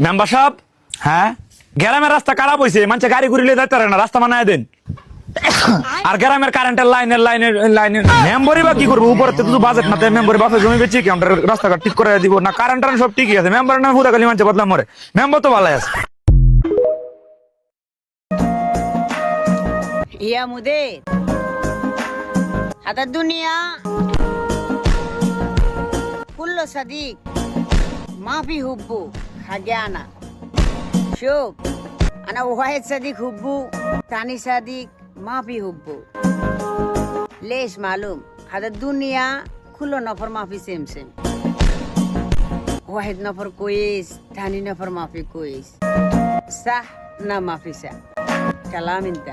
Member সাহেব, হ্যাঁ গ্রামের রাস্তা খারাপ হয়েছে, মানুষে গাড়ি ঘুরিলে যাইতে পারে না, রাস্তা বানায় দেন। আর গ্রামের কারেন্টের লাইনের মেম্বারই বা কি করবো, উপরে তো বাজেট না, মেম্বারের বাপে জমি বেচি কি আমরা রাস্তাঘাট ঠিক করে দিব না? কারেন্ট সব ঠিকই আছে, মেম্বার না পুরা খালি মানুষে বদলাম মরে, মেম্বার তো ভালো আছে। يا مدير هذا الدنيا كله صديق ما في حبه حاجانا شوف انا واحد صديق حبه ثاني صديق ما في حبه ليش معلوم هذا الدنيا كله نفر ما في سيم سيم واحد نفر كويس ثاني نفر ما في كويس صح نا ما في صح كلام انت